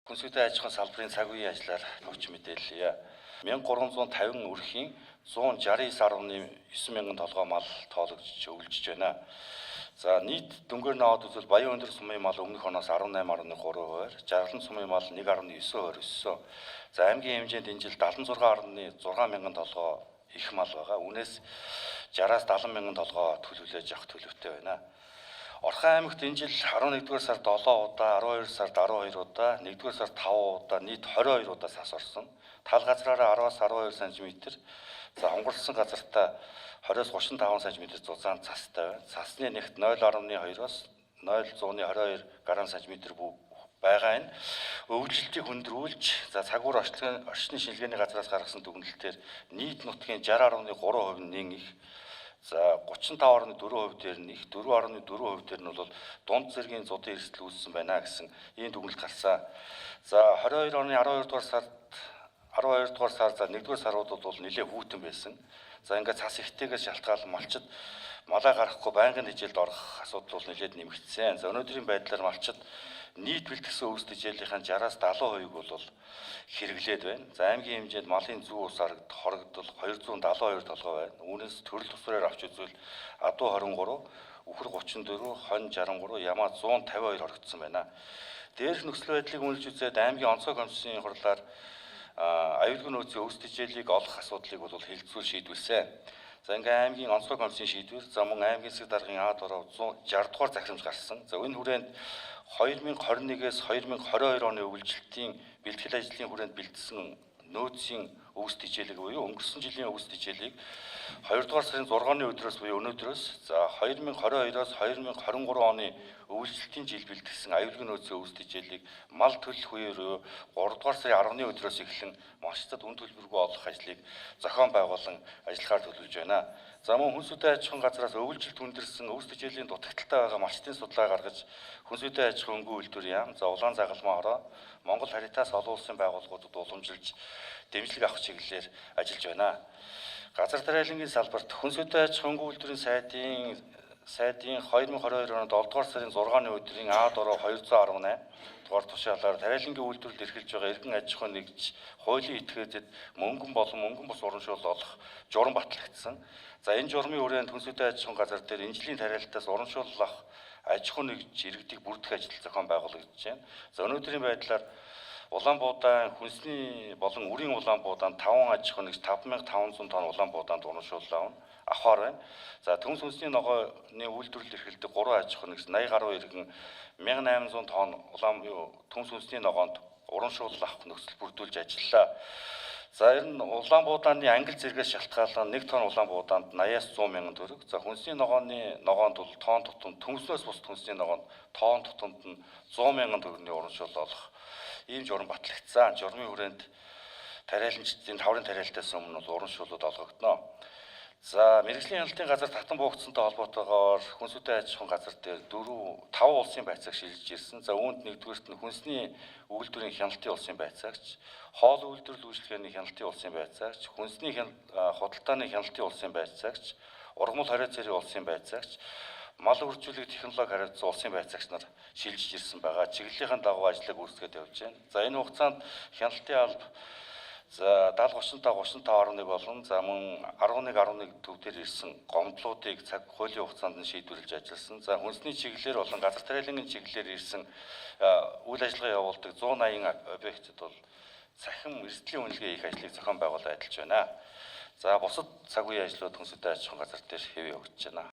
Хүнсүдэн аж ахуйн салбарын цаг үеийн ажлаар өгч мэдээллийе. 1350 өрхийн 169.9 мянган толгой мал тоологдож өвлжж байна. За нийт дүнгээр наваад үзвэл Баян өндөр сумын мал өмнөх оноос 18.3%, Жаргалан сумын мал 1.9% өссөн. За аймгийн хэмжээнд энэ жил 76.6 мянган толгой их мал байгаа. Үүнээс 60-аас 70 мянган толгой төлөвлөж авах төлөвтэй байна. Орхон аймагт энэ жил 11-р сард 7 удаа, 12 сард 12 удаа, 1-р сард 5 удаа, нийт 22 удаа сас орсон. Тал газраараа 10-аас 12 см, за онгорлсон газартаа 20-аас 35 см зузаан цастай байна. Цасны нэгт 0.2-оос 0.122 грамм см байгаа энэ өвлөлтийг хөндрүүлж, за цагуур орчны шинжилгээний газраас гаргасан дүгнэлтээр нийт нутгийн 60.3% нэн их, за 35.4% дээр нь их, 4.4% дээр нь бол дунд зэргийн зуудын эрсдэл үүссэн байна гэсэн ийм дүгнэлт гарсан. За 22 оны 12 дугаар сар за 1-р сарууд бол нэлээд хүйтэн байсан. За ингээд цас ихтэйгээс шалтгаалan малчид малаа гаргахгүй байнгын хичээлд орох асуудал бол нэлээд нэмэгдсэн. За өнөөдрийн байдлаар малчид нийт бэлтгэсэн өвс тэжээлийн 60-аас 70%-ийг бол хэрэглээд байна. За аймгийн хэмжээнд малын зүү ус хорогдол 272 толгой байна. Үүнээс төрөл тусвараар авч үзвэл адуу 23, үхэр 34, хонь 63, ямаа 152 хоригдсон байна. Дээрх нөхцөл байдлыг үнэлж үзээд аймгийн онцгой комиссийн хурлаар аюулгүй нөөцийн өвс тэжээлийг олох асуудлыг бол хэлэлцүүл шийдвэлсэн. За ингээ аймгийн онцгой комиссийн шийдвэр, за мөн аймгийн засаг даргын А-дороо 160 дугаар захирамж гарсан. За энэ хүрээнд 2021-ээс 2022 оны өвлжилтийн бэлтгэл ажлын хүрээнд бэлдсэн нөөцийн өвс тэжээлэг буюу өнгөрсөн жилийн өвс тэжээлийг 2 дугаар сарын 6-ны өдрөөс буюу өнөөдрөөс, за 2022-оос 2023 оны өвлжилтийн жил бэлтгэсэн аюулгүй нөөцийн өвс тэжээлийг мал төлөх үеэр 3 дугаар сарын 10-ны өдрөөс эхлэн малчдад үн төлбөргүй олох ажлыг зохион байгуулан ажиллахаар төлөвлөж байна. За мөн хүнсүдэн аж ахуйн газраас өвлжилт хүндэрсэн өвс тэжээлийн дутагдaltaй байгаа малчдын судалгаа гаргаж хүнсүдэн аж ахуйн өнгө үйлдвэр яам, за улаан загалмаа хороо, Монгол харитаас олон улсын байгууллагуудад уламжилж дэмжлэг авах чиглэлээр ажиллаж байна. Газар тариалангийн салбарт хүнсүдэн аж ахуйн өнгө үйлдвэрийн сайдын 2022 оны 7 дугаар сарын 6-ны өдрийн А-дороо 218 дугаар тушаалаар тариалангийн үйлдвэрлэлд эрхэлж байгаа эргэн аж ахуй нэгж хуулийн этгээдэд мөнгөн болон мөнгөн бус урамшуул олох журам батлагдсан. За энэ журмын хүрээнд хүнсүдэн аж ахуйн газар дээр энэ жилийн тариалтаас урамшуул авах аж ахуй нэгж иргэдийг бүрдэх ажил зохион байгуулагдаж байна. За өнөөдрийн байдлаар улаан буудаан, хүнсний болон үрийн улаан буудаанд 5 аж ахуй нэгж 5500 тонн улаан буудаанд урамшуул авахаар байна. За төмс хүнсний ногооны үйлдвэрлэл эрхэлдэг 3 аж ахуй нэгж 80 гаруй иргэн 1800 тонн улаан төмс хүнсний ногоонд урамшуул авах нөхцөл бүрдүүлж ажиллалаа. За ер нь улаан буудааны ангил зэрэгээс шалтгаалan 1 тонн улаан буудаанд 80-аас 100 мянган төгрөг. За хүнсний ногоонд бол тонн тутамд, төмснөөс бус хүнсний ногоонд тонн тутамд нь 100 мянган төгрөгийн урамшуул олох ийм журам батлагдсан. Журмын хүрээнд тариаланчдын таврын тариалтаас өмнө бол урамшуулууд олгогдно. За мэргэжлийн хяналтын газар татан буугдсантай холбоотойгоор хүнсүдэн аж ахуйн газар дээр 5 улсын байцааг шилжиж ирсэн. За үүнд нэгдүгээрт нь хүнсний үйлдвэрийн хяналтын улсын байцаагч, хоол үйлдвэрлэл үйлчилгээний хяналтын улсын байцаагч, хүнсний худалдааны хяналтын улсын байцаагч, ургамал хорио цэрийн улсын байцаагч, мал үржүүлэх технологи хариуцсан улсын байцаагч нар шилжиж ирсэн байгаа. Чиглэлийн дагуу ажлыг үүсгээд явж байна. За энэ хугацаанд хяналтын алба за 70-35-35.1 болон за мөн 11.11 төв дээр ирсэн гомдлуудыг цаг хуулийн хугацаанд нь шийдвэрлэж ажилласан. За хүнсний чиглэлээр болон газар тариалангийн чиглэлээр ирсэн үйл ажиллагаа явуулдаг 180 объектэд бол цахим эрсдлийн үнэлгээ хийх ажлыг зохион байгуулж ажиллаж байна. За бусад цаг үеийн ажлууд хүнсүдэн аж ахуйн газар дээр хэвээ өгч байна.